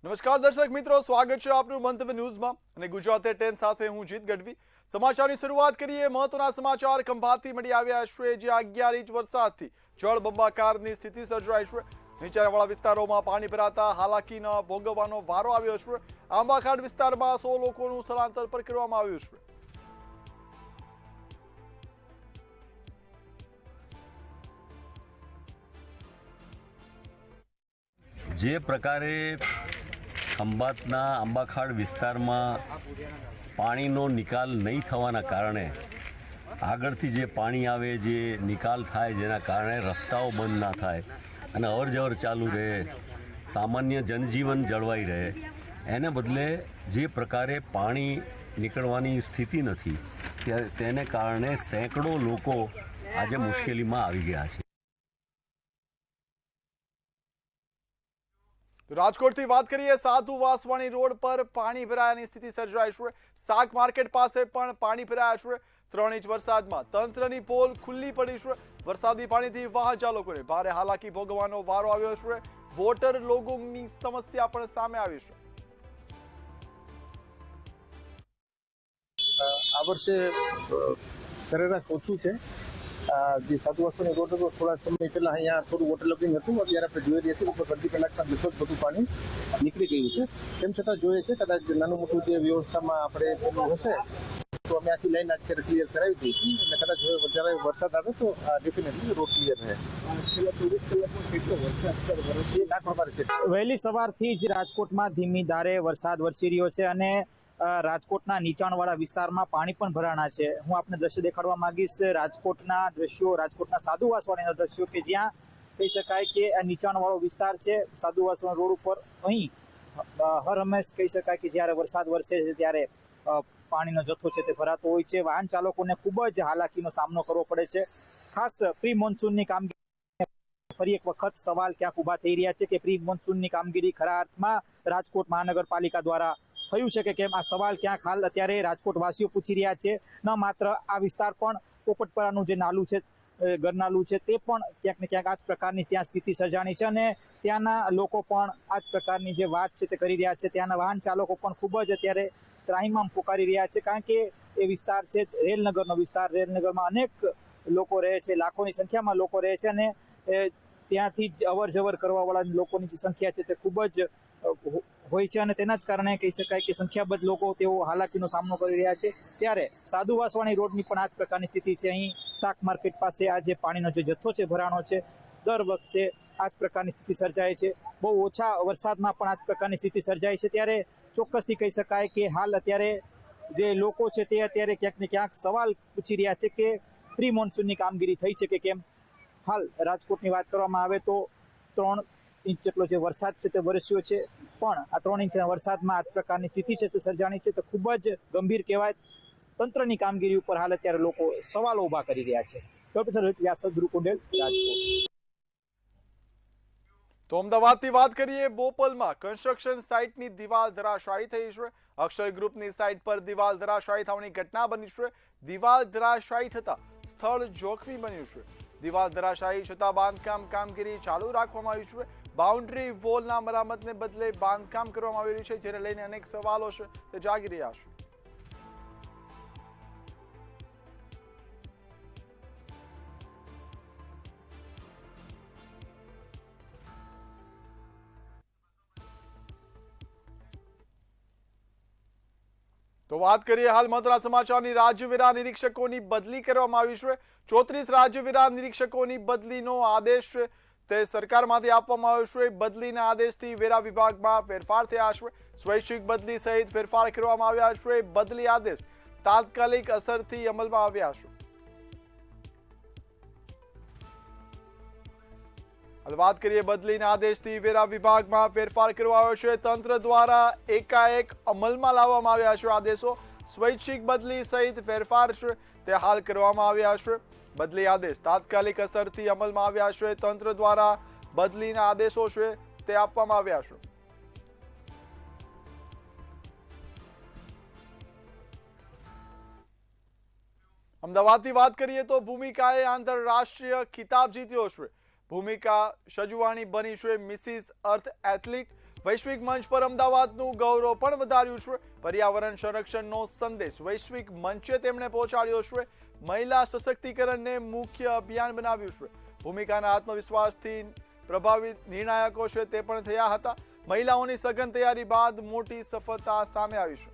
નમસ્કાર દર્શક મિત્રો, સ્વાગત છે આપનું મંતવ્ય ન્યૂઝમાં અને ગુજરાત 10 સાથે હું જીત ગઢવી। સમાચારની શરૂઆત કરીએ। મહત્વના સમાચાર ખંભાતથી મળી આવ્યા છે, જ્યાં 11 ઇંચ વરસાદથી જળબંબાકારની સ્થિતિ સર્જાઈ છે। નીચાણવાળા વિસ્તારોમાં પાણી ભરાતા હાલાકીનો ભોગવવાનો વારો આવ્યો છે। આંબાખાડ વિસ્તારમાં 100 લોકોનું સ્થળાંતર પણ કરવામાં આવ્યું છે। જે પ્રકારે ખંભાતના આંબાખાડ વિસ્તારમાં પાણીનો નિકાલ નહીં થવાના કારણે આગળથી જે પાણી આવે, જે નિકાલ થાય, જેના કારણે રસ્તાઓ બંધ ના થાય અને અવરજવર ચાલુ રહે, સામાન્ય જનજીવન જળવાઈ રહે, એને બદલે જે પ્રકારે પાણી નીકળવાની સ્થિતિ નથી, તેને કારણે સેંકડો લોકો આજે મુશ્કેલીમાં આવી ગયા છે। રાજકોટથી વાત કરીએ। સાધુ વાસવાણી રોડ પર પાણી ભરાયાની સ્થિતિ સર્જાઈ છે। શાક માર્કેટ પાસે પણ પાણી ભરાયા છે। 3 ઇંચ વરસાદમાં તંત્રની પોલ ખુલ્લી પડી છે। વરસાદી પાણીથી વાહન ચાલકોને ભારે હાલાકી ભોગવવાનો વારો આવ્યો છે। વોટર લોગોની સમસ્યા પણ સામે આવી છે। આ વર્ષે સરેરાશ ઓછું છે। જે સાધુ વાસવાણી રોડ હતો, થોડા સમય પહેલા અહીંયા થોડું વોટર લોગિંગ હતું, અત્યારે આપણે જોઈ રહ્યા છીએ લગભગ અડધી કલાકમાં લગભગ બધું પાણી નીકળી ગયું છે। તેમ છતાં જોઈએ છે કદાચ નાનું મોટું જે વ્યવસ્થામાં આપણે પેલું હશે તો અમે આખી લાઈન અત્યારે ક્લિયર કરાવી દઈશું અને કદાચ હવે વધારે વરસાદ આવે તો ડેફિનેટલી રોડ ક્લિયર રહે। છેલ્લા 24 કલાકમાં કેટલો વરસાદ વરસે આ પ્રમાણે છે। વહેલી સવારથી જ રાજકોટમાં ધીમી ધારે વરસાદ વરસી રહ્યો છે અને રાજકોટના નીચાણવાળા વિસ્તારમાં પાણી પણ ભરાણા છે। હું આપને દ્રશ્ય દેખાડવા માંગીશ રાજકોટના દ્રશ્યો, રાજકોટના સાધુ વાસવાણીના દ્રશ્યો કે જ્યાં કહી શકાય કે આ નીચાણવાળો વિસ્તાર છે સાધુ વાસવાણી રોડ ઉપર। અહીં હર હંમેશ કહી શકાય કે જ્યારે વરસાદ વરસે છે ત્યારે પાણીનો જથ્થો છે તે ભરાતો હોય છે। વાહન ચાલકોને ખૂબ જ હાલાકીનો સામનો કરવો પડે છે। ખાસ પ્રી મોન્સૂનની કામગીરી ફરી એક વખત સવાલ ક્યાંક ઊભા થઈ રહ્યા છે કે પ્રી મોન્સૂનની કામગીરી ખરા અર્થમાં રાજકોટ મહાનગરપાલિકા દ્વારા થયું છે કે કેમ, આ સવાલ ક્યાંક હાલ અત્યારે રાજકોટ વાસીઓ પૂછી રહ્યા છે। ન માત્ર આ વિસ્તાર પણ પોપટપરાનું જે નાલું છે, ગરનાલું છે, તે પણ ક્યાંક ને ક્યાંક આ જ પ્રકારની ત્યાં સ્થિતિ સર્જાણી છે અને ત્યાંના લોકો પણ આ જ પ્રકારની જે વાત છે તે કરી રહ્યા છે। ત્યાંના વાહન ચાલકો પણ ખૂબ જ અત્યારે ત્રાહિમામ પુકારી રહ્યા છે, કારણ કે એ વિસ્તાર છે રેલનગરનો વિસ્તાર। રેલનગરમાં અનેક લોકો રહે છે, લાખોની સંખ્યામાં લોકો રહે છે અને ત્યાંથી જ અવર જવર કરવાવાળા લોકોની જે સંખ્યા છે તે ખૂબ જ હોય છે અને તેના જ કારણે કહી શકાય કે સંખ્યાબંધ લોકો તેઓ હાલાકીનો સામનો કરી રહ્યા છે। ત્યારે સાધુ વાસવાણી રોડની પણ આ જ પ્રકારની સ્થિતિ છે। અહીં શાક માર્કેટ પાસે આ જે પાણીનો જે જથ્થો છે ભરાણો છે, દર વખતે આ જ પ્રકારની સ્થિતિ સર્જાય છે। બહુ ઓછા વરસાદમાં પણ આ જ પ્રકારની સ્થિતિ સર્જાય છે। ત્યારે ચોક્કસથી કહી શકાય કે હાલ અત્યારે જે લોકો છે તે અત્યારે ક્યાંક ને ક્યાંક સવાલ પૂછી રહ્યા છે કે પ્રી મોન્સૂનની કામગીરી થઈ છે કે કેમ। હાલ રાજકોટની વાત કરવામાં આવે તો 3 ઇંચ જેટલો જે વરસાદ છે તે વરસ્યો છે, પણ આ 3 ઇંચના વરસાદમાં આ પ્રકારની સ્થિતિ છે તે સર્જાણી છે તો ખૂબ જ ગંભીર કહેવાય। તંત્રની કામગીરી ઉપર હાલ અત્યારે લોકો સવાલો ઊભા કરી રહ્યા છે। પ્રોફેસર વ્યાસદ રૂકુંડેલ, રાજકોટ। તો અમદાવાદથી વાત કરીએ। બોપલમાં કન્સ્ટ્રક્શન સાઇટની દિવાલ ધરાશાયી થઈ છે। અક્ષર ગ્રુપની સાઇટ પર દિવાલ ધરાશાયી થવાની ઘટના બની છે। દિવાલ ધરાશાયી થતા સ્થળ જોખમી બન્યું છે। દિવાલ ધરાશાયી છતાં બાંધકામ કામગીરી ચાલુ રાખવામાં આવી છે। બાઉન્ડ્રી વોલના મરામતને બદલે બાંધકામ કરવામાં આવી રહ્યું છે, જેને લઈને અનેક સવાલો છે તે જાગી રહ્યા છે। તો વાત કરીએ હાલ મહત્વના સમાચારની। રાજ્યવેરા નિરીક્ષકોની બદલી કરવામાં આવી છે। 34 રાજ્યવેરા નિરીક્ષકોની બદલીનો આદેશ છે તે સરકારમાંથી આપવામાં આવ્યો છે। બદલીના આદેશથી વેરા વિભાગમાં ફેરફાર થયા છે। સ્વૈચ્છિક બદલી સહિત ફેરફાર કરવામાં આવ્યા છે। બદલી આદેશ તાત્કાલિક અસરથી અમલમાં આવ્યા છે। વાત કરીએ બદલીના આદેશથી વેરા વિભાગમાં ફેરફાર કરવામાં આવ્યો છે। તંત્ર દ્વારા એકાએક અમલમાં લાવવામાં આવ્યા છે આદેશો। સ્વૈચ્છિક બદલી સહિત ફેરફાર છે તે હાલ કરવામાં આવ્યા છે। બદલી આદેશ તાત્કાલિક અસરથી અમલમાં આવ્યા છે। તંત્ર દ્વારા બદલીના આદેશો છે તે આપવામાં આવ્યા છે। અમદાવાદથી વાત કરીએ તો ભૂમિકાએ આંતરરાષ્ટ્રીય ખિતાબ જીત્યો છે। ભૂમિકા સજવાણી બની છે મિસિસ અર્થ એથ્લીટ। વૈશ્વિક મંચ પર અમદાવાદનું ગૌરવ પણ વધાર્યું છે. પર્યાવરણ સંરક્ષણનો સંદેશ વૈશ્વિક મંચે તેમણે પહોંચાડ્યો છે. મહિલા સશક્તિકરણને મુખ્ય અભિયાન બનાવ્યું છે. ભૂમિકાના આત્મવિશ્વાસથી પ્રભાવિત નિર્ણાયકો છે તે પણ થયા હતા. મહિલાઓની સઘન તૈયારી બાદ મોટી સફળતા સામે આવી છે.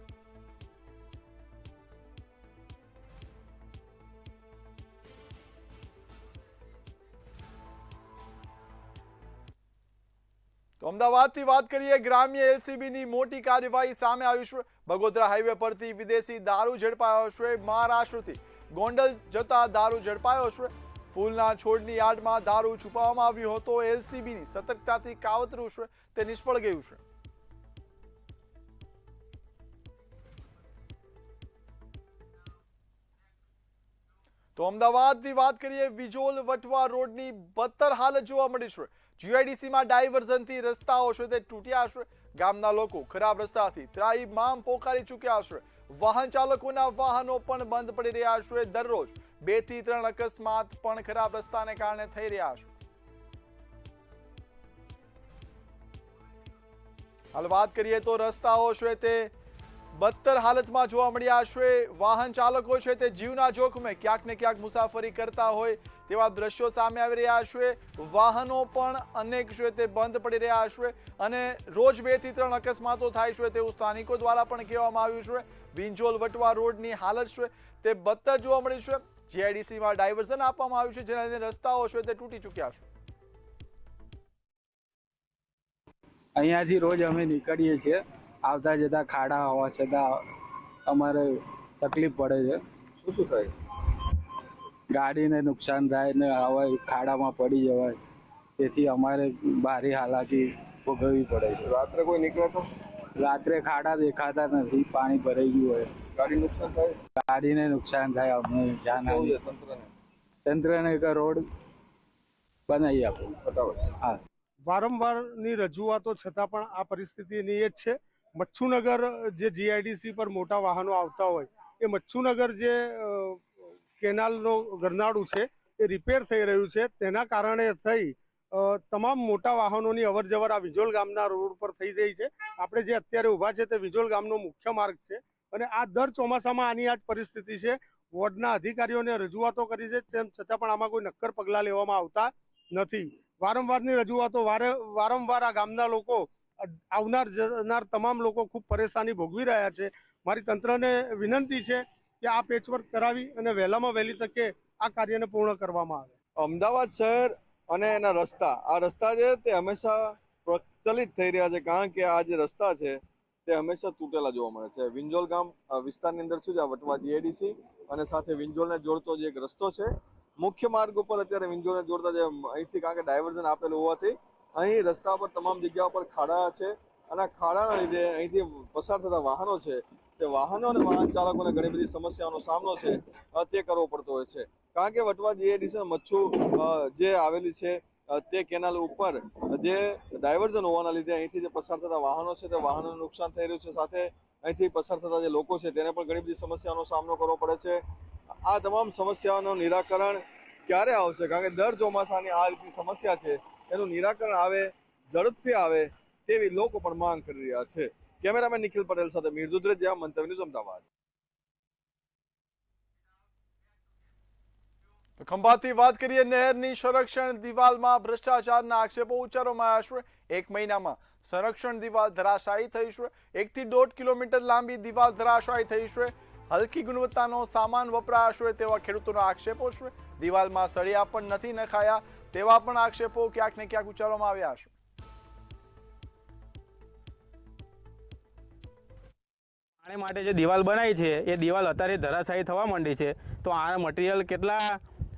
તો અમદાવાદથી વાત કરીએ. ગ્રામ્ય એલસીબીની મોટી કાર્યવાહી સામે આવી છે. બગોદરા હાઈવે પરથી વિદેશી દારૂ ઝડપાયો છે. મહારાષ્ટ્રથી ગોંડલ જતા દારૂ ઝડપાયો છે. ફૂલના છોડની યાર્ડમાં દારૂ છુપાવવામાં આવ્યો હતો. એલસીબીની સતર્કતાથી કાવતરું છે તે નિષ્ફળ ગયું છે. તો અમદાવાદની વાત કરીએ. વિજોલ વટવા રોડની બદતર હાલત જોવા મળી છે. જીઆઈડીસીમાં ડાયવર્ઝનથી રસ્તાઓ છે તે તૂટ્યા છે. ગામના લોકો ખરાબ રસ્તાથી ત્રાહિમામ પોકારી ચૂક્યા છે. વાહન ચાલકોના વાહનો પણ બંધ પડી રહ્યા છે. દરરોજ 2 થી 3 અકસ્માત પણ ખરાબ રસ્તાને કારણે થઈ રહ્યા છે. હાલ વાત કરીએ તો રસ્તાઓ છે તે બદતર હાલતમાં જોવા મળ્યા છે. વાહન ચાલકો છે તે જીવના જોખમે ક્યાંક ને ક્યાંક મુસાફરી કરતા હોય તેવા દ્રશ્યો સામે આવી રહ્યા છે. વાહનો પણ અનેક છે તે બંધ પડી રહ્યા છે અને રોજ 2 થી 3 અકસ્માતો થાય છે તેવું સ્થાનિકો દ્વારા પણ કહેવામાં આવ્યું છે. વિંજોલ વટવા રોડની હાલત છે તે બદતર જોવા મળી છે. જીઆઈડીસીમાં ડાયવર્ઝન આપવામાં આવ્યું છે જેના લીધે રસ્તાઓ છે તે તૂટી ચૂક્યા છે. અહીંયાથી રોજ અમે નીકળીએ છીએ. આવતા જતા ખાડા હોવા છતાં અમારે તકલીફ પડે છે. શું થાય? ગાડીને નુકસાન થાય ને હવે ખાડામાં પડી જવાય, તેથી અમારે ભારે હાલાકી ભોગવવી પડે છે. રાત્રે કોઈ નીકળે તો? રાત્રે ખાડા દેખાતા નથી, પાણી ભરાઈ ગયું હોય. ગાડી નુકસાન થાય? ગાડીને નુકસાન થાય. અમને જાણ તંત્રને કે રોડ બનાવી આપો ફટાફટ. હા, વારંવારની રજૂઆતો છતાં પણ આ પરિસ્થિતિની એ જ છે. મચ્છુનગર જે જીઆઈડીસી પર મોટા વાહનો આવતા હોય એ મચ્છુનગર જે કેનાલનું ગરનાળું છે એ રિપેર થઈ રહ્યું છે. તેના કારણે થઈ તમામ મોટા વાહનોની અવરજવર આ વિજોલ ગામના રોડ પર થઈ રહી છે. આપણે જે અત્યારે ઊભા છે તે વિજોલ ગામનો મુખ્ય માર્ગ છે અને આ દર ચોમાસામાં આની આ જ પરિસ્થિતિ છે. વોર્ડના અધિકારીઓને રજૂઆતો કરી છે, તેમ છતાં પણ આમાં કોઈ નક્કર પગલાં લેવામાં આવતા નથી. વારંવારની રજૂઆતો વારંવાર આ ગામના લોકો, આવનાર જનાર તમામ લોકો ખૂબ પરેશાની ભોગવી રહ્યા છે. મારી તંત્રને વિનંતી છે કે આ પેચવર્ક કરાવી અને વહેલામાં વહેલી તકે આ કાર્યને પૂર્ણ કરવામાં આવે. અમદાવાદ શહેર અને એના રસ્તા, આ રસ્તા છે તે હંમેશા પ્રચલિત થઈ રહ્યા છે કારણ કે આ જે રસ્તા છે તે હંમેશા તૂટેલા જોવા મળે છે. વિંજોલ ગામ વિસ્તારની અંદર શું છે, વટવા જીઆઈડીસી અને સાથે વિંજોલને જોડતો જે એક રસ્તો છે, મુખ્ય માર્ગ ઉપર અત્યારે વિંજોલને જોડતા જે અહીંથી કારણ કે ડાયવર્ઝન આપેલું હોવાથી અહીં રસ્તા પર તમામ જગ્યા પર ખાડા છે અને ખાડાના લીધે અહીંથી પસાર થતા વાહનો છે તે વાહનો અને વાહન ચાલકોને ઘણી બધી સમસ્યાઓનો સામનો છે તે કરવો પડતો હોય છે. કારણ કે વટવા જીઆઈડીસી મચ્છુ જે આવેલી છે તે કેનાલ ઉપર જે ડાયવર્ઝન હોવાના લીધે અહીંથી જે પસાર થતા વાહનો છે તે વાહનોને નુકસાન થઈ રહ્યું છે. સાથે અહીંથી પસાર થતા જે લોકો છે તેને પણ ઘણી બધી સમસ્યાઓનો સામનો કરવો પડે છે. આ તમામ સમસ્યાઓનું નિરાકરણ ક્યારે આવશે? કારણ કે દર ચોમાસાની આ રીતની સમસ્યા છે, એનું નિરાકરણ આવે, ઝડપથી આવે તેવી લોકો પણ માંગ કરી રહ્યા છે. કેમેરામેન નિખિલ પટેલ સાથે મીર દુધરેજા, મંતવ્ય ન્યૂઝ, અમદાવાદ. ખંભાતથી વાત કરીએ. નહેરની સંરક્ષણ દિવાલમાં ભ્રષ્ટાચારના આક્ષેપો ઉચ્ચારવામાં આવ્યા છે. 1 મહિનામાં સંરક્ષણ દિવાલ ધરાશાયી થઈ છે. 1 થી 1.5 કિલોમીટર લાંબી દિવાલ ધરાશાયી થઈ છે. હલકી ગુણવત્તાનો સામાન વપરાયો છે તેવા ખેડૂતોના આક્ષેપો છે. દિવાલમાં સળિયા પણ નથી નખાયા તેવા પણ આક્ષેપો ક્યાંક ને ક્યાંક ઉચ્ચારવામાં આવ્યા છે. પાણી માટે જે દિવાલ બનાવી છે એ દિવાલ અત્યારે ધરાશાયી થવા માંડી છે. તો આ મટીરિયલ કેટલા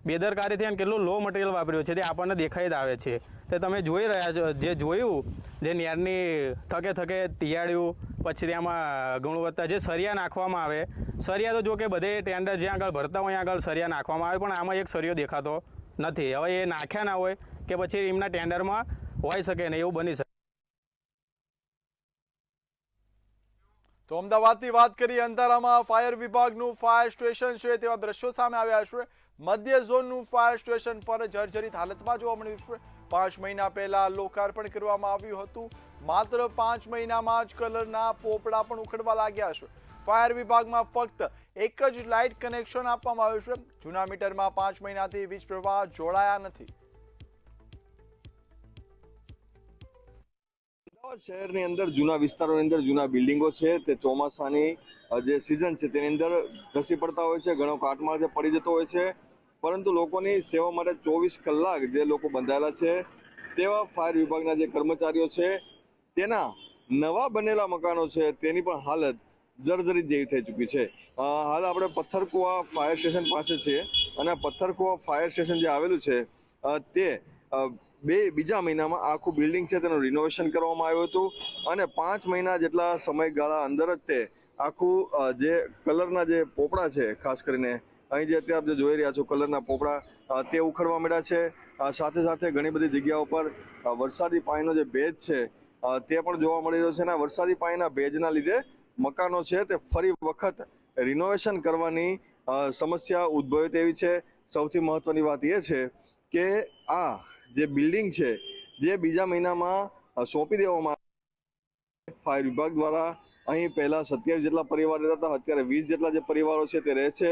બેદરકારીથી અને કેટલું લો મટીરિયલ વાપર્યું છે તે આપણને દેખાઈ જ આવે છે. તે તમે જોઈ રહ્યા છો, જે જોયું જે નેરની થકે થકે તિયાળ્યું, પછી તેમાં ગુણવત્તા જે સરિયા નાખવામાં આવે, સરિયા તો જો કે બધે ટેન્ડર જ્યાં આગળ ભરતા હોય ત્યાં આગળ સરિયા નાખવામાં આવે, પણ આમાં એક સરિયો દેખાતો નથી. હવે એ નાખ્યા ના હોય કે પછી એમના ટેન્ડરમાં હોઈ શકે ને એવું બની શકે. તો અમદાવાદની વાત કરીએ. અંધારામાં ફાયર વિભાગનું ફાયર સ્ટેશન છે તેવા દ્રશ્યો સામે આવ્યા છે. મધ્ય ઝોનનું ફાયર સ્ટેશન પર જર્જરિત હાલતમાં જોવા મળ્યું છે. 5 મહિના પહેલા લોકાર્પણ કરવામાં આવ્યું હતું. માત્ર 5 મહિનામાં જ કલરના પોપડા પણ ઉખડવા લાગ્યા છે. ફાયર વિભાગમાં ફક્ત એક જ લાઇટ કનેક્શન આપવામાં આવ્યું છે. જૂના મીટરમાં 5 મહિનાથી વીજ પ્રવાહ જોડાયા નથી. શહેરની અંદર જૂના વિસ્તારોની અંદર જૂના બિલ્ડિંગો છે તે ચોમાસાની જે સિઝન છે તેની અંદર ધસી પડતા હોય છે, ઘણો કાટમાળ પડી જતો હોય છે, પરંતુ લોકોની સેવા માટે 24 કલાક જે લોકો બંધાયેલા છે તેવા ફાયર વિભાગના જે કર્મચારીઓ છે તેના નવા બનેલા મકાનો છે તેની પણ હાલત જર્જરિત જેવી થઈ ચૂકી છે. હાલ આપણે પથ્થરકુવા ફાયર સ્ટેશન પાસે છીએ અને પથ્થરકુવા ફાયર સ્ટેશન જે આવેલું છે તે બીજા મહિનામાં આખું બિલ્ડિંગ છે તેનું રિનોવેશન કરવામાં આવ્યું હતું અને 5 મહિના જેટલા સમયગાળા અંદર જ તે આખું જે કલરના જે પોપડા છે, ખાસ કરીને અહીં જે અત્યારે જે જોઈ રહ્યા છો કલરના પોપડા તે ઉખડવા મળ્યા છે. સાથે સાથે ઘણી બધી જગ્યાઓ પર વરસાદી પાણીનો જે ભેજ છે તે પણ જોવા મળી રહ્યો છે અને વરસાદી પાણીના ભેજના લીધે મકાનો છે તે ફરી વખત રિનોવેશન કરવાની સમસ્યા ઉદ્ભવે તેવી છે. સૌથી મહત્વની વાત એ છે કે આ જે બિલ્ડિંગ છે જે બીજા મહિનામાં સોંપી દેવામાં ફાયર વિભાગ દ્વારા અહીં પહેલા 27 જેટલા પરિવાર રહેતા હતા, અત્યારે 20 જેટલા જે પરિવારો છે તે રહે છે,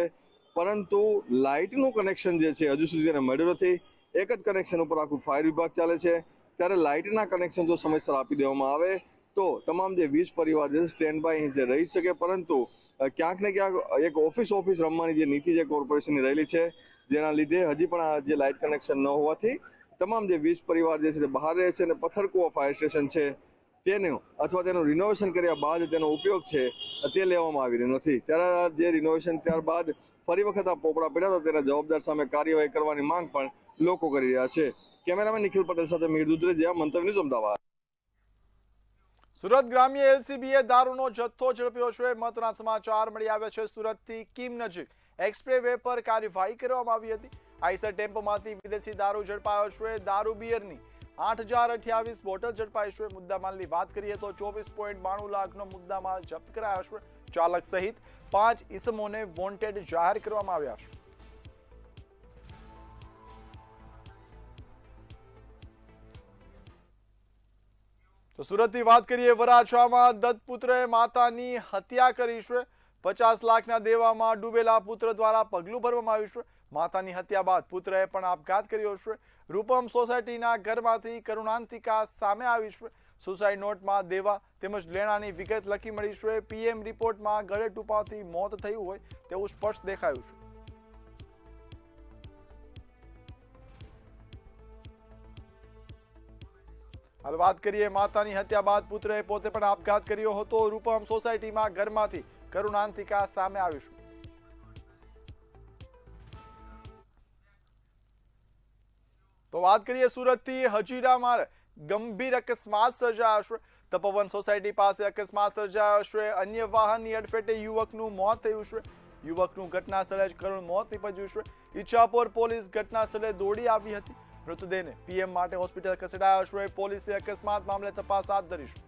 પરંતુ લાઇટનું કનેક્શન જે છે હજુ સુધી તેને મળ્યું નથી. એક જ કનેક્શન ઉપર આખું ફાયર વિભાગ ચાલે છે. ત્યારે લાઇટના કનેક્શન જો સમયસર આપી દેવામાં આવે તો તમામ જે 20 પરિવાર જે સ્ટેન્ડ બાય અહીં જે રહી શકે, પરંતુ ક્યાંક ને ક્યાંક એક ઓફિસ રમવાની જે નીતિ જે કોર્પોરેશનની રહેલી છે જેના લીધે હજી પણ આ જે લાઇટ કનેક્શન ન હોવાથી તમામ જે 20 પરિવાર જે છે તે બહાર રહે છે અને પથ્થરકુવા ફાયર સ્ટેશન છે તેનું અથવા તેનું રિનોવેશન કર્યા બાદ તેનો ઉપયોગ છે તે લેવામાં આવી રહ્યો નથી. ત્યારે જે રિનોવેશન ત્યારબાદ ફરી વખત આ પોપડા પડ્યા હતા તેના જવાબદાર સામે કાર્યવાહી કરવાની માંગ પણ લોકો કરી રહ્યા છે. કેમેરામેન નિખિલ પટેલ સાથે મીર દુધરેજિયા, મંતવ્ય ન્યૂઝ, અમદાવાદ. સુરત ગ્રામ્ય એલસીબીએ દારૂનો જથ્થો ઝડપ્યો છે. મહત્વના સમાચાર મળી આવ્યા છે. સુરતથી કીમ નજીક એક્સપ્રે વે પર કાર્યવાહી કરવામાં આવી હતી. આઈસર ટેમ્પોમાંથી વિદેશી દારૂ ઝડપાયો છે. દારૂ બિયરની 8028 બોટલ ઝડપાઈ છે. મુદ્દામાલની વાત કરીએ તો 24.92 લાખનો મુદ્દામાલ જપ્ત કરાયો છે. ચાલક સહિત 5 ઇસમોને વોન્ટેડ જાહેર કરવામાં આવ્યા છે. તો સુરતની વાત કરીએ, વરાછામાં દત્તપુત્રએ માતાની હત્યા કરી છે. 50 લાખના દેવામાં ડૂબેલા પુત્ર દ્વારા પગલું ભરવામાં આવ્યું છે. માતાની હત્યા બાદ પુત્રએ પણ આપઘાત કર્યો છે. રૂપમ સોસાયટીના ઘરમાંથી કરુણાંતિકા સામે આવી છે. સુસાઇડ નોટમાં દેવા તેમજ લેણાની વિગત લખી મળી છે. પીએમ રિપોર્ટમાં ગળે ટૂંપાથી મોત થયું હોય તેવું સ્પષ્ટ દેખાયું છે. હાલ વાત કરીએ, માતાની હત્યા બાદ પુત્રએ પોતે પણ આપઘાત કર્યો હતો. રૂપમ સોસાયટીમાં ઘરમાંથી કરુણાંતિકા સામે આવ્યું છે. તો વાત કરીએ સુરતથી, હજીરામાં ગંભીર અકસ્માત સર્જાયો છે. તપોવન સોસાયટી પાસે અકસ્માત સર્જાયો છે. અન્ય વાહનની અડફેટે યુવકનું મોત થયું છે. યુવકનું ઘટના સ્થળે જ કરુણ મોત નીપજ્યું છે. ઈચ્છાપોર પોલીસ ઘટના સ્થળે દોડી આવી હતી. મૃતદેહને પીએમ માટે હોસ્પિટલ ખસેડાયો છે. પોલીસે અકસ્માત મામલે તપાસ હાથ ધરી છે.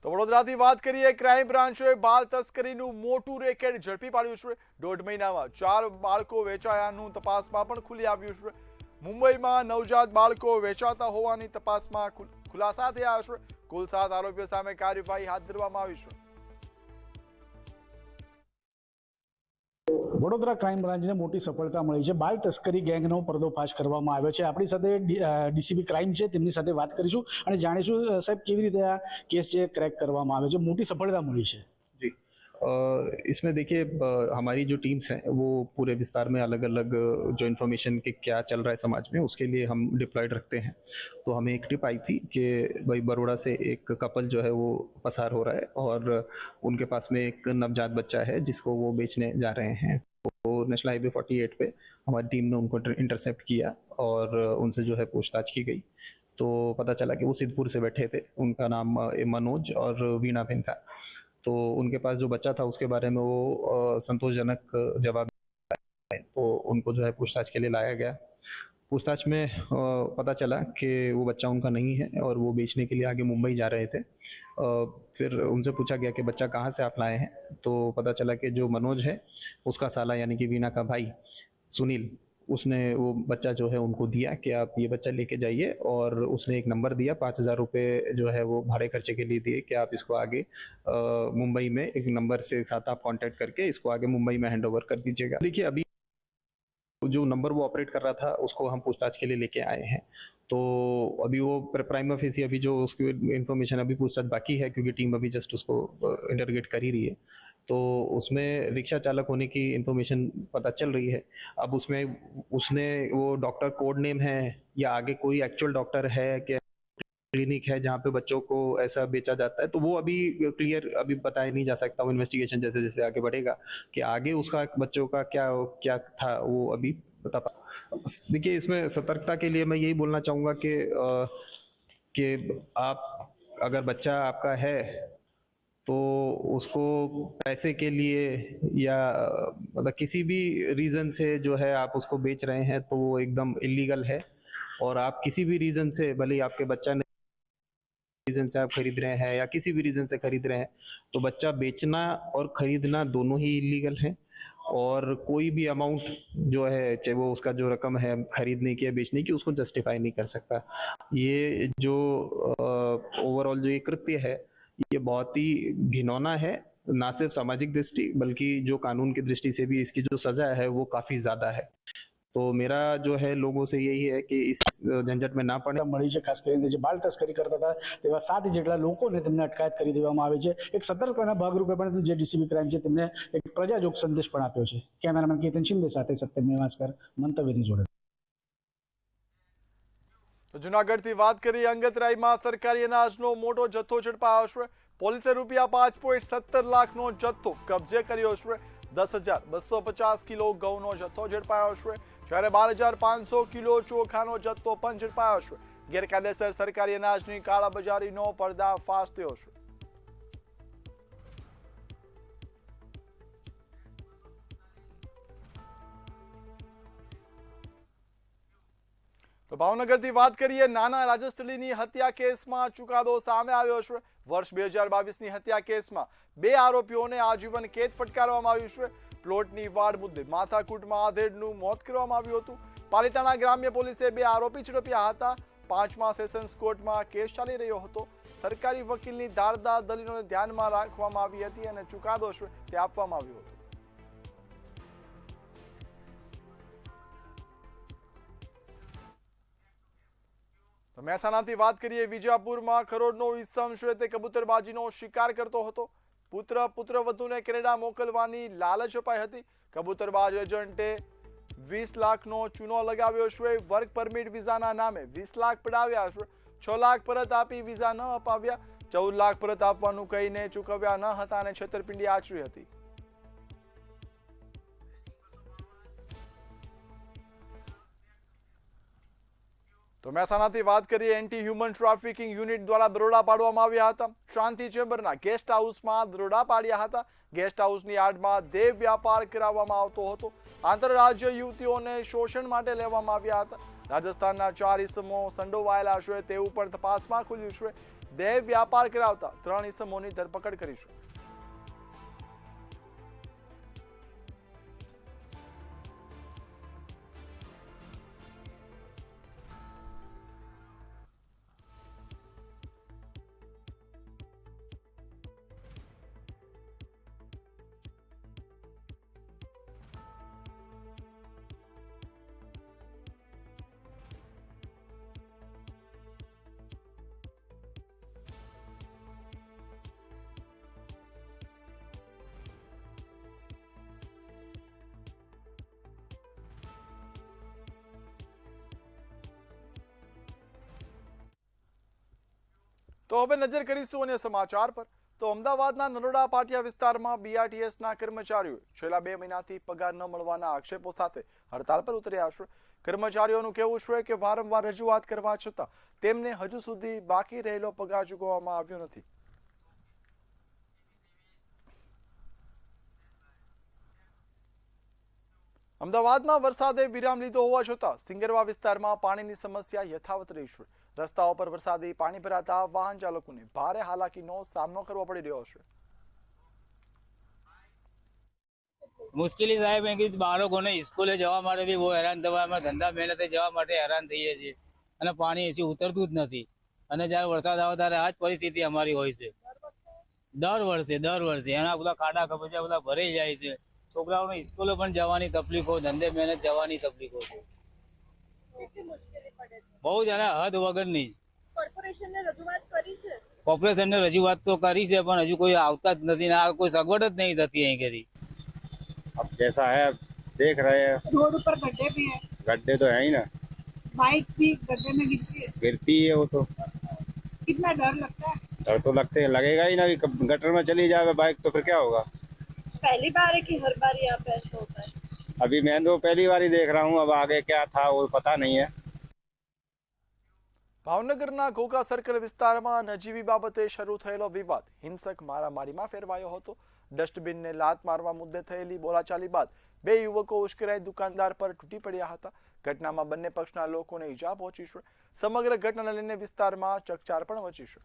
તો વડોદરાથી વાત કરીએ, ક્રાઇમ બ્રાન્ચે બાળ તસ્કરીનું મોટું રેકેટ ઝડપી પાડ્યું છે. 1.5 મહિનામાં 4 બાળકો વેચાયાનું તપાસમાં પણ ખુલી આવ્યું છે. મુંબઈમાં નવજાત બાળકો વેચાતા હોવાની તપાસમાં ખુલાસા થયા છે. કુલ 7 આરોપીઓ સામે કાર્યવાહી હાથ ધરવામાં આવી છે. વડોદરા ક્રાઇમ બ્રાન્ચને મોટી સફળતા મળી છે. બાળ તસ્કરી ગેંગનો પર્દોફાશ કરવામાં આવ્યો છે. આપણી સાથે ડીસીપી ક્રાઇમ છે, તેમની સાથે વાત કરીશું અને જાણીશું સાહેબ કેવી રીતે આ કેસ જે ક્રેક કરવામાં આવ્યો છે, મોટી સફળતા મળી છે. जी इसमें देखिए हमारी जो टीम्स हैं वो पूरे विस्तार में अलग अलग जो इन्फॉर्मेशन के क्या चल रहा है समाज में उसके लिए हम डिप्लॉयड रखते हैं. तो हमें एक टिप आई थी कि भाई बड़ौदा से एक कपल जो है वो पसार हो रहा है और उनके पास में एक नवजात बच्चा है जिसको वो बेचने जा रहे हैं. तो नेशनल हाईवे 48 पे हमारी टीम ने उनको इंटरसेप्ट किया और उनसे जो है पूछताछ की गई. तो पता चला कि वो सिद्धपुर से बैठे थे. उनका नाम मनोज और वीणा बेन था. तो उनके पास जो बच्चा था उसके बारे में वो संतोषजनक जवाब, तो उनको जो है पूछताछ के लिए लाया गया. पूछताछ में पता चला कि वो बच्चा उनका नहीं है और वो बेचने के लिए आगे मुंबई जा रहे थे. फिर उनसे पूछा गया कि बच्चा कहाँ से आप लाए हैं. तो पता चला कि जो मनोज है उसका साला यानी कि वीणा का भाई सुनील उसने वो बच्चा जो है उनको दिया कि आप ये बच्चा लेके जाइए, और उसने एक नंबर दिया, 5,000 रुपये जो है वो भाड़े खर्चे के लिए दिए कि आप इसको आगे मुंबई में एक नंबर से साथ आप कांटेक्ट करके इसको आगे मुंबई में हैंड ओवर कर दीजिएगा। देखिए अभी जो नंबर वो ऑपरेट कर रहा था उसको हम पूछताछ के लिए लेके आए हैं, तो अभी वो प्राइमा फेसी अभी जो उसकी इन्फॉर्मेशन अभी पूछताछ बाकी है, क्योंकि टीम अभी जस्ट उसको इंटरोगेट कर ही रही है, तो उसमें रिक्शा चालक होने की इन्फॉर्मेशन पता चल रही है। अब उसमें उसने वो डॉक्टर कोड नेम है या आगे कोई एक्चुअल डॉक्टर है कि क्लिनिक है जहाँ पे बच्चों को ऐसा बेचा जाता है, तो वो अभी क्लियर अभी बताया नहीं जा सकता। वो इन्वेस्टिगेशन जैसे जैसे आगे बढ़ेगा कि आगे उसका बच्चों का क्या क्या था वो अभी बता पा। देखिए इसमें सतर्कता के लिए मैं यही बोलना चाहूँगा कि आप अगर बच्चा आपका है तो उसको पैसे के लिए या मतलब किसी भी रीज़न से जो है आप उसको बेच रहे हैं तो वो एकदम इलीगल है। और आप किसी भी रीज़न से, भले ही आपके बच्चा ने रीजन से आप खरीद रहे हैं या किसी भी रीजन से खरीद रहे हैं, तो बच्चा बेचना और खरीदना दोनों ही इलीगल है। और कोई भी अमाउंट जो है, चाहे वो उसका जो रकम है खरीदने की या बेचने की, उसको जस्टिफाई नहीं कर सकता। ये जो ओवरऑल जो ये कृत्य है ये बहुत ही घिनौना है, ना सिर्फ सामाजिक दृष्टि बल्कि जो कानून की दृष्टि से भी इसकी जो सजा है वो काफी ज्यादा है। तो मेरा जो है लोगों से यही है कि इस झंझट में ના પડે। મળી છે ખાસ કરીને જે બાળ તસ્કરી કરતા હતા તેવા 7 જેટલા લોકોને તેમને અટકાયત કરી દેવામાં આવે છે। એક સતર્કતાના ભાગરૂપે પણ જે ડીસીબી ક્રાઇમ છે તેમને એક પ્રજાજોગ સંદેશ પણ આપ્યો છે। કેમેરામેન કેતન શિંદે સાથે સત્યમ નેવાસકર, મંતવ્યની જોડે। તો જૂનાગઢથી વાત કરી અંગતરાયમાં સરકારી અનાજનો મોટો જથ્થો ઝડપાયો છે। પોલીસે રૂપિયા 5.17 લાખનો જથ્થો કબજે કર્યો છે। 10,250 કિલો ઘઉંનો જથ્થો ઝડપાયો છે, જ્યારે 12,500 કિલો ચોખાનો જથ્થો પણ ઝડપાયો છે। ગેરકાયદેસર સરકારી અનાજની કાળાબજારીનો પર્દાફાશ થયો છે। તો ભાવનગરથી વાત કરીએ, નાના રાજસ્થળીની હત્યા કેસમાં ચુકાદો સામે આવ્યો છે। વર્ષ 2022ની હત્યા કેસમાં 2 આરોપીઓને આજીવન કેદ ફટકારવામાં આવ્યું છે। પ્લોટની વાડ મુદ્દે માથાકૂટમાં આધેડનું મોત કરવામાં આવ્યું હતું। પાલિતાણા ગ્રામ્ય પોલીસે 2 આરોપી ઝડપ્યા હતા। 5મા સેશન્સ કોર્ટમાં કેસ ચાલી રહ્યો હતો। સરકારી વકીલની ધારદાર દલીલોને ધ્યાનમાં રાખવામાં આવી હતી અને ચુકાદો છે તે આપવામાં આવ્યો હતો। તો મહેસાણાથી વાત કરીએ, વિજાપુરમાં કરોડનો ઈસમ છે તે કબૂતરબાજીનો શિકાર કરતો હતો। પુત્રવધુને કેનેડા મોકલવાની લાલચ અપાઈ હતી। કબૂતરબાજ એજન્ટે 20 લાખનો ચૂનો લગાવ્યો છે। વર્ક પરમિટ વિઝાના નામે 20 લાખ પડાવ્યા છે। 6 લાખ પરત આપી વિઝા ન અપાવ્યા। 14 લાખ પરત આપવાનું કહીને ચૂકવ્યા ન હતા અને છેતરપિંડી આચરી હતી। તો મહેસાણાથી વાત કરીએ, એન્ટી હ્યુમન ટ્રાફિકિંગ યુનિટ દ્વારા દરોડા પાડવામાં આવ્યા હતા। શાંતિ ચેમ્બરના ગેસ્ટ હાઉસમાં દરોડા પાડ્યા હતા। ગેસ્ટ હાઉસની આડમાં દેહ વ્યાપાર કરાવવામાં આવતો હતો। આંતરરાજ્ય યુવતીઓને શોષણ માટે લેવામાં આવ્યા હતા। રાજસ્થાનના 4 ઇસમો સંડોવાયેલા છે તેવું પણ તપાસમાં ખુલ્યું છે। દેહ વ્યાપાર કરાવતા 3 ઇસમોની ધરપકડ કરી છે। તો હવે નજર કરીશું અન્ય સમાચાર પર। તો અમદાવાદના નરોડા પાટિયા વિસ્તારમાં બીઆરટીએસના કર્મચારીઓએ છેલ્લા 2 મહિનાથી પગાર ન મળવાના આક્ષેપો સાથે હડતાલ પર ઉતર્યા છે। કર્મચારીઓનું કહેવું છે કે વારંવાર રજૂઆત કરવા છતાં તેમને હજુ સુધી બાકી રહેલો પગાર ચૂકવવામાં આવ્યો નથી। અમદાવાદમાં વરસાદે વિરામ લીધો હોવા છતાં સિંગરવા વિસ્તારમાં પાણીની સમસ્યા યથાવત રહી છે। રસ્તાઓ પર વરસાદી પાણી ભરાતા વાહન ચાલકોને ભારે હાલાકીનો સામનો કરવો પડી રહ્યો છે। મુશ્કેલી સાહેબ એમ કે બાળકોને સ્કૂલે જવા માટે બી બહુ હેરાન થવા, અમે ધંધા મહેનતે જવા માટે હેરાન થઈએ છીએ અને પાણી એસી ઉતરતું જ નથી. અને જ્યારે વરસાદ આવે ત્યારે આ જ પરિસ્થિતિ અમારી હોય છે દર વર્ષે એના બધા ખાડા ખબચિયા બધા ભરાઈ જાય છે. છોકરાઓને સ્કૂલે પણ જવાની તકલીફો, ધંધે મહેનત જવાની તકલીફો છે બહુ જ, અને હદ વગરની જ. કોર્પોરેશનને રજૂઆત તો કરી છે પણ હજુ કોઈ આવતા જ નથી ને આ કોઈ સગવડ જ નહીં થતી અહીં કરી. अब जैसा है देख रहे हैं, रोड ऊपर गड्ढे भी है, गड्ढे तो है ही ना, बाइक भी गड्ढे में गिरती है वो तो। कितना डर लगता है। डर तो लगेगा ही ना, गटर में चली जाए बाइक तो फिर क्या होगा। पहली बार है कि हर बार यहाँ पे ऐसा होता है। अभी मैं तो पहली बार ही देख रहा हूँ, अब आगे क्या था वो पता नहीं है। ભાવનગરના ઘોઘા સર્કલ વિસ્તારમાં નજીવી બાબતે શરૂ થયેલો વિવાદ હિંસક મારામારીમાં ફેરવાયો હતો. ડસ્ટબિનને લાત મારવા મુદ્દે થયેલી બોલાચાલી બાદ બે યુવકો ઉશ્કેરાઈ દુકાનદાર પર તૂટી પડ્યા હતા. ઘટનામાં બંને પક્ષના લોકોને ઈજા પહોંચી છે. સમગ્ર ઘટનાને લઈને વિસ્તારમાં ચકચાર પણ મચી છે.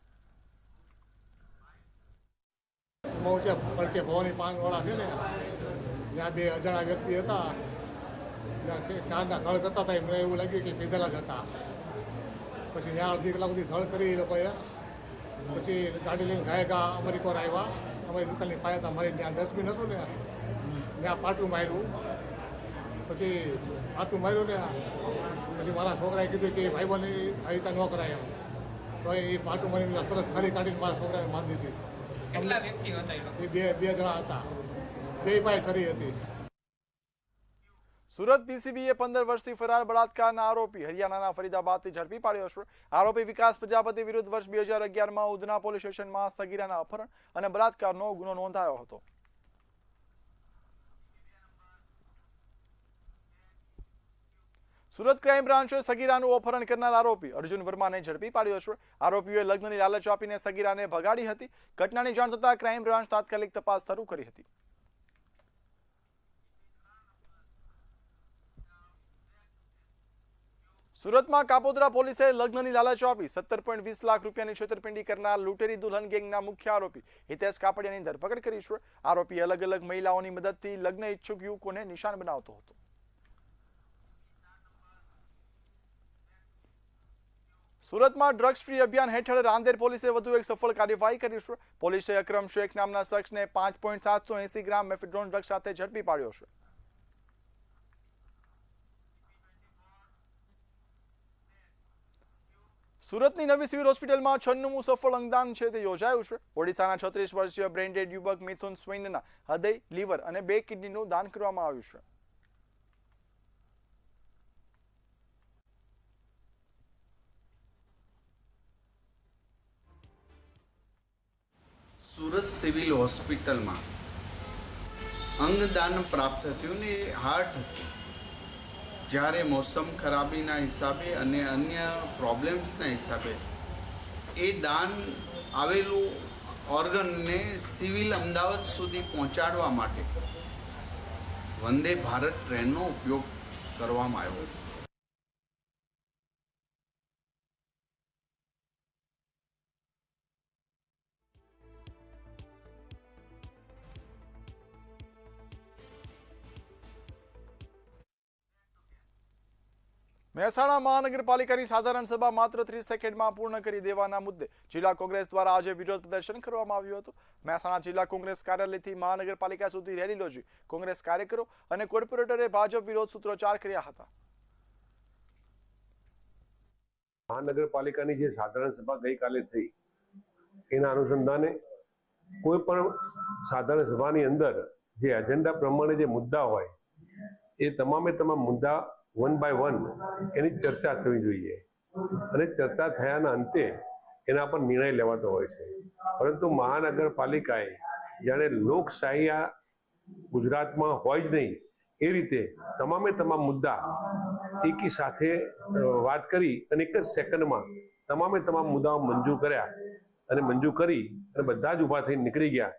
ભવાની પાંચવાળા છે ને, ત્યાં બે અજાણા વ્યક્તિ હતા, કારના થળ કરતા હતા. એમને એવું લાગ્યું કે પીધેલા જ હતા. પછી ત્યાં અડધી કલાક સુધી થળ કરી એ લોકોએ. પછી ગાડી લઈને ગાયકા અમારી પર આવ્યા, અમારી દુકાનની પાસે હતા. મારી ત્યાં ડસ્ટબિન હતું ને, ત્યાં પાટું માર્યું. પછી પાટું માર્યું ને પછી મારા છોકરાએ કીધું કે ભાઈ બને આવી રીતે ન કરાય એમ. તો એ પાટું મારીને તરત છરી કાઢીને મારા છોકરાને બાંધી દીધી. કેટલા વ્યક્તિ હતા? એ બે જણા હતા, બે પાસે છરી હતી. સુરત પીસીબીએ 15 વર્ષથી ફરાર બળાત્કારના આરોપી હરિયાણાના ફરીદાબાદથી ઝડપી પાડ્યો છે. આરોપી વિકાસ પ્રજાપતિ વિરુદ્ધ વર્ષ 2011માં ઉધના પોલીસ સ્ટેશનમાં સગીરાના અપહરણ અને બળાત્કારનો ગુનો નોંધાયો હતો. સુરત ક્રાઇમ બ્રાન્ચે સગીરાનું અપહરણ કરનાર આરોપી અર્જુન વર્માને ઝડપી પાડ્યો છે. આરોપીઓએ લગ્નની લાલચ આપીને સગીરાને ભગાડી હતી. ઘટનાની જાણ થતાં ક્રાઇમ બ્રાન્ચ તાત્કાલિક તપાસ શરૂ કરી હતી. સુરતમાં કાપોદ્રા પોલીસે લગ્નની લાલચ આપી 17.20 લાખ રૂપિયાની છેતરપિંડી કરનાર લૂંટેરી દુલ્હન ગેંગના મુખ્ય આરોપી હિતેશ કાપડિયાની ધરપકડ કરી છે. આરોપી અલગ અલગ મહિલાઓની મદદથી લગ્ન ઈચ્છુક યુવકોને નિશાન બનાવતો હતો. સુરતમાં ડ્રગ્સ ફ્રી અભિયાન હેઠળ રાંદેર પોલીસે વધુ એક સફળ કાર્યવાહી કરી છે. પોલીસે અકરમ શેખ નામના શખ્સને 5.780 ગ્રામ મેફેડ્રોન ડ્રગ્સ સાથે ઝડપી પાડ્યો છે. સુરતની નવી સિવિલ હોસ્પિટલમાં 96મું સફળ અંગદાન છે તે યોજાયું છે. ઓડિશાના 36 વર્ષીય બ્રેન્ડેડ યુવક મિથુન સ્વૈનના હૃદય, લીવર અને 2 કિડનીનું દાન કરવામાં આવ્યું છે. સુરત સિવિલ હોસ્પિટલમાં અંગદાન પ્રાપ્ત થયું ને એ હાર્ટ હતું. જ્યારે મોસમ ખરાબીના હિસાબે અને અન્ય પ્રોબ્લેમ્સના હિસાબે એ દાન આવેલું ઓર્ગનને સિવિલ અમદાવાદ સુધી પહોંચાડવા માટે વંદે ભારત ટ્રેનનો ઉપયોગ કરવામાં આવ્યો. મહેસાણા મહાનગરપાલિકાની સાધારણ સભા માત્ર 30 સેકન્ડમાં પૂર્ણ કરી દેવાના મુદ્દે જિલ્લા કોંગ્રેસ દ્વારા આજે વિરોધ પ્રદર્શન કરવામાં આવ્યું હતું. મહેસાણા જિલ્લા કોંગ્રેસ કાર્યાલયથી મહાનગરપાલિકા સુધી રેલી યોજી કોંગ્રેસ કાર્યકરો અને કોર્પોરેટરે ભાજપ વિરોધ સૂત્રોચ્ચાર કર્યા હતા. મહાનગરપાલિકાની જે સાધારણ સભા ગઈકાલે થઈ એના અનુસંધાને કોઈ પણ સાધારણ સભાની અંદર જે એજન્ડા પ્રમાણે જે મુદ્દા હોય એ તમામે તમામ મુદ્દા 1 by 1 એની ચર્ચા થવી જોઈએ અને ચર્ચા થયાના અંતે એના પર નિર્ણય લેવાતો હોય છે. પરંતુ મહાનગરપાલિકાએ જાણે લોકશાહી આ ગુજરાતમાં હોય જ નહીં એ રીતે તમામે તમામ મુદ્દા એકી સાથે વાત કરી અને એક જ સેકન્ડમાં તમામે તમામ મુદ્દાઓ મંજૂર કર્યા અને મંજૂર કરી અને બધા જ ઊભા થઈને નીકળી ગયા.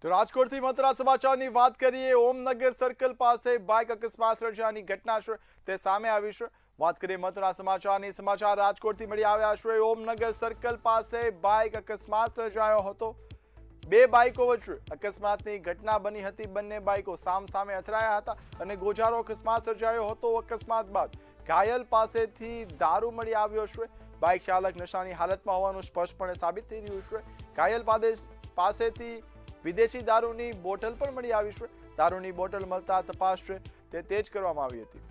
તો રાજકોટથી મહત્વના સમાચારની વાત કરીએ. ઓમનગર સર્કલ પાસે બાઇક અકસ્માત સર્જાની ઘટના છે તે સામે આવી છે. વાત કરીએ મહત્વના સમાચારની. સમાચાર રાજકોટથી મળી આવ્યા છે. ઓમનગર સર્કલ પાસે બાઇક અકસ્માત સર્જાયો હતો. બે બાઇકો વચ્ચે અકસ્માતની ઘટના બની હતી. બંને બાઇકો સામસામે અથડાયા હતા અને ગોજારો અકસ્માત સર્જાયો હતો. અકસ્માત બાદ ઘાયલ પાસેથી દારૂ મળી આવ્યો છે. બાઇક ચાલક નશાની હાલતમાં હોવાનું સ્પષ્ટપણે સાબિત થઈ રહ્યું છે. ઘાયલ પાસેથી વિદેશી દારૂની બોટલ પણ મળી આવી છે. દારૂની બોટલ મળતા તપાસ છે તે તેજ કરવામાં આવી હતી.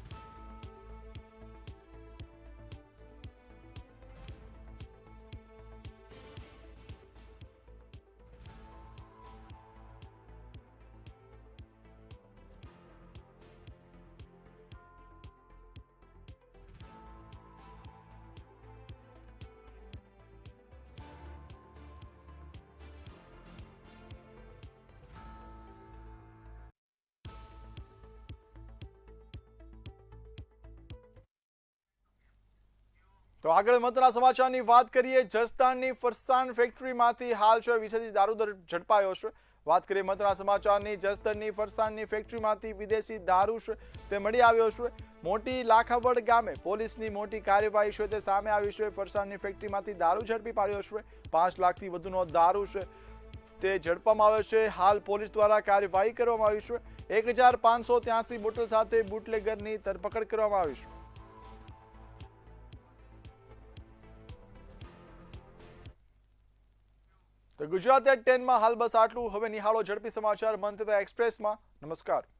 તો આગળ મહત્વના સમાચારની વાત કરીએ. જસદણની ફરસાણ ફેક્ટરીમાંથી હાલ છે વિદેશી દારૂ ઝડપાયો છે. વાત કરીએ મહત્વના સમાચારની. જસદણની ફરસાણની ફેક્ટરીમાંથી વિદેશી દારૂ છે તે મળી આવ્યો છે. મોટી લાખાવડ ગામે પોલીસની મોટી કાર્યવાહી છે તે સામે આવી છે. ફરસાણની ફેક્ટરીમાંથી દારૂ ઝડપી પાડ્યો છે. 5 લાખથી વધુનો દારૂ છે તે ઝડપવામાં આવ્યો છે. હાલ પોલીસ દ્વારા કાર્યવાહી કરવામાં આવી છે. 1583 બોટલ સાથે બુટલેગરની ધરપકડ કરવામાં આવી છે. તો ગુજરાત એટ 10 માં હાલ બસ આટલું. હવે નિહાળો ઝડપી સમાચાર મંતવ્ય એક્સપ્રેસમાં. નમસ્કાર.